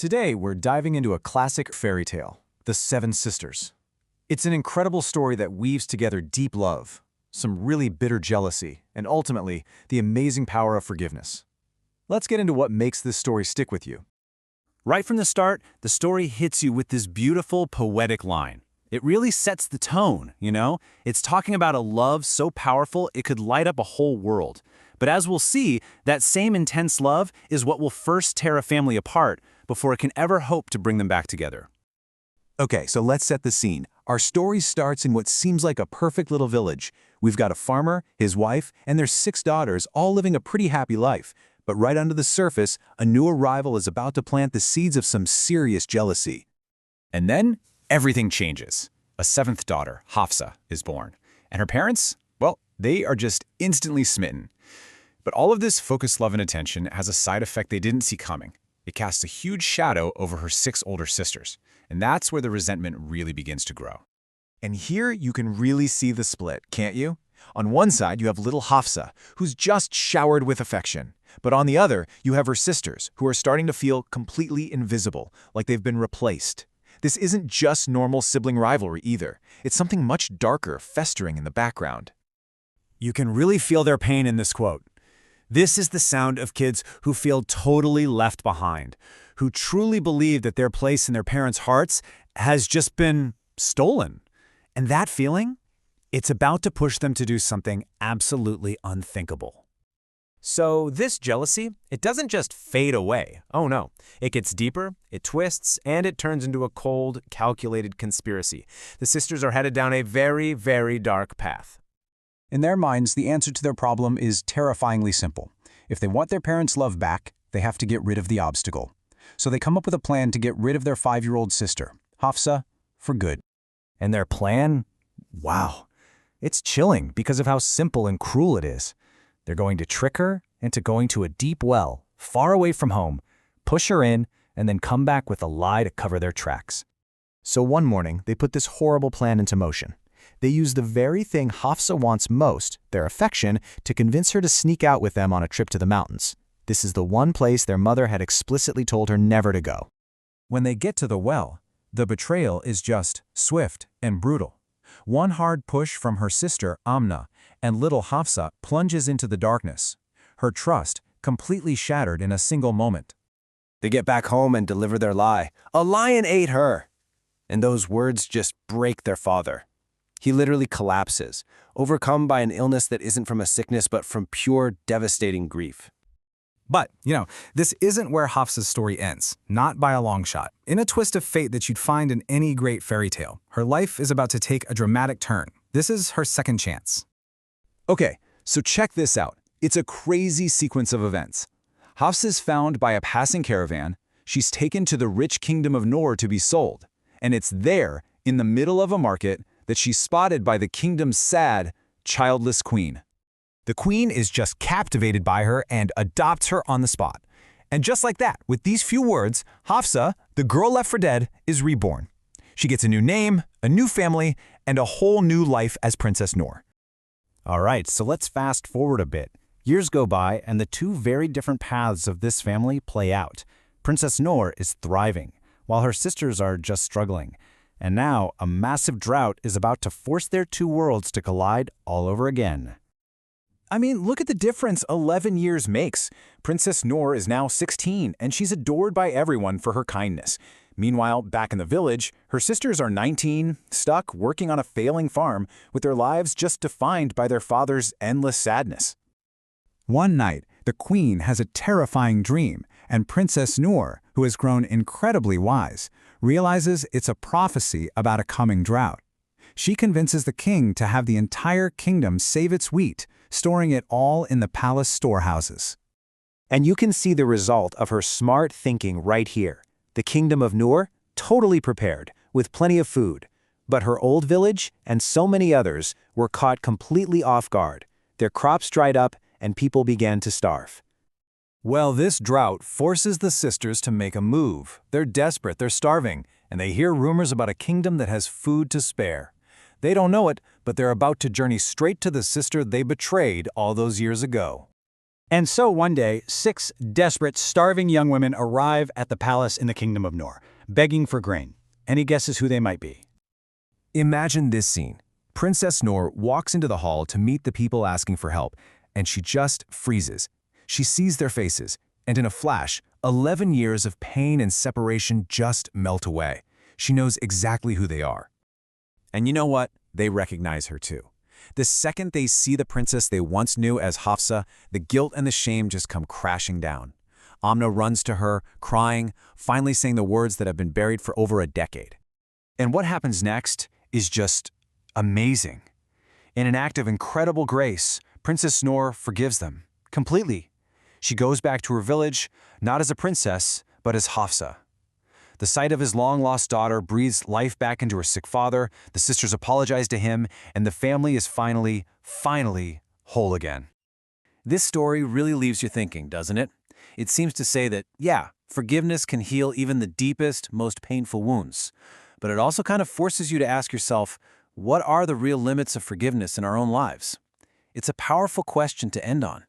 Today, we're diving into a classic fairy tale, The Seven Sisters. It's an incredible story that weaves together deep love, some really bitter jealousy, and ultimately, the amazing power of forgiveness. Let's get into what makes this story stick with you. Right from the start, the story hits you with this beautiful, poetic line. It really sets the tone, you know? It's talking about a love so powerful it could light up a whole world. But as we'll see, that same intense love is what will first tear a family apart before it can ever hope to bring them back together. Okay, so let's set the scene. Our story starts in what seems like a perfect little village. We've got a farmer, his wife, and their 6 daughters all living a pretty happy life. But right under the surface, a new arrival is about to plant the seeds of some serious jealousy. And then, everything changes. A 7th daughter, Hafsa, is born. And her parents, well, they are just instantly smitten. But all of this focused love and attention has a side effect they didn't see coming. It casts a huge shadow over her 6 older sisters. And that's where the resentment really begins to grow. And here you can really see the split, can't you? On one side, you have little Hafsa, who's just showered with affection. But on the other, you have her sisters, who are starting to feel completely invisible, like they've been replaced. This isn't just normal sibling rivalry either. It's something much darker festering in the background. You can really feel their pain in this quote. This is the sound of kids who feel totally left behind, who truly believe that their place in their parents' hearts has just been stolen. And that feeling, it's about to push them to do something absolutely unthinkable. So this jealousy, it doesn't just fade away. Oh no, it gets deeper, it twists, and it turns into a cold, calculated conspiracy. The sisters are headed down a very, very dark path. In their minds, the answer to their problem is terrifyingly simple. If they want their parents' love back, they have to get rid of the obstacle. So they come up with a plan to get rid of their 5-year-old sister, Hafsa, for good. And their plan? Wow. It's chilling because of how simple and cruel it is. They're going to trick her into going to a deep well, far away from home, push her in, and then come back with a lie to cover their tracks. So one morning, they put this horrible plan into motion. They use the very thing Hafsa wants most, their affection, to convince her to sneak out with them on a trip to the mountains. This is the one place their mother had explicitly told her never to go. When they get to the well, the betrayal is just swift and brutal. One hard push from her sister, Amna, and little Hafsa plunges into the darkness, her trust completely shattered in a single moment. They get back home and deliver their lie. A lion ate her! And those words just break their father. He literally collapses, overcome by an illness that isn't from a sickness but from pure, devastating grief. But, this isn't where Hafsa's story ends, not by a long shot. In a twist of fate that you'd find in any great fairy tale, her life is about to take a dramatic turn. This is her second chance. Okay, so check this out. It's a crazy sequence of events. Hafsa is found by a passing caravan. She's taken to the rich kingdom of Noor to be sold. And it's there, in the middle of a market, that she's spotted by the kingdom's sad, childless queen. The queen is just captivated by her and adopts her on the spot. And just like that, with these few words, Hafsa, the girl left for dead, is reborn. She gets a new name, a new family, and a whole new life as Princess Noor. All right, so let's fast forward a bit. Years go by, and the two very different paths of this family play out. Princess Noor is thriving, while her sisters are just struggling. And now, a massive drought is about to force their two worlds to collide all over again. I mean, look at the difference 11 years makes. Princess Noor is now 16, and she's adored by everyone for her kindness. Meanwhile, back in the village, her sisters are 19, stuck working on a failing farm, with their lives just defined by their father's endless sadness. One night, the queen has a terrifying dream, and Princess Noor, who has grown incredibly wise, realizes it's a prophecy about a coming drought. She convinces the king to have the entire kingdom save its wheat, storing it all in the palace storehouses. And you can see the result of her smart thinking right here. The kingdom of Noor, totally prepared, with plenty of food. But her old village, and so many others, were caught completely off guard. Their crops dried up, and people began to starve. Well, this drought forces the sisters to make a move. They're desperate, they're starving, and they hear rumors about a kingdom that has food to spare. They don't know it, but they're about to journey straight to the sister they betrayed all those years ago. And so one day, 6 desperate, starving young women arrive at the palace in the Kingdom of Noor, begging for grain. Any guesses who they might be? Imagine this scene. Princess Noor walks into the hall to meet the people asking for help, and she just freezes. She sees their faces, and in a flash, 11 years of pain and separation just melt away. She knows exactly who they are. And you know what? They recognize her too. The second they see the princess they once knew as Hafsa, the guilt and the shame just come crashing down. Amna runs to her, crying, finally saying the words that have been buried for over a decade. And what happens next is just amazing. In an act of incredible grace, Princess Noor forgives them, completely. She goes back to her village, not as a princess, but as Hafsa. The sight of his long-lost daughter breathes life back into her sick father, the sisters apologize to him, and the family is finally whole again. This story really leaves you thinking, doesn't it? It seems to say that, yeah, forgiveness can heal even the deepest, most painful wounds. But it also kind of forces you to ask yourself, what are the real limits of forgiveness in our own lives? It's a powerful question to end on.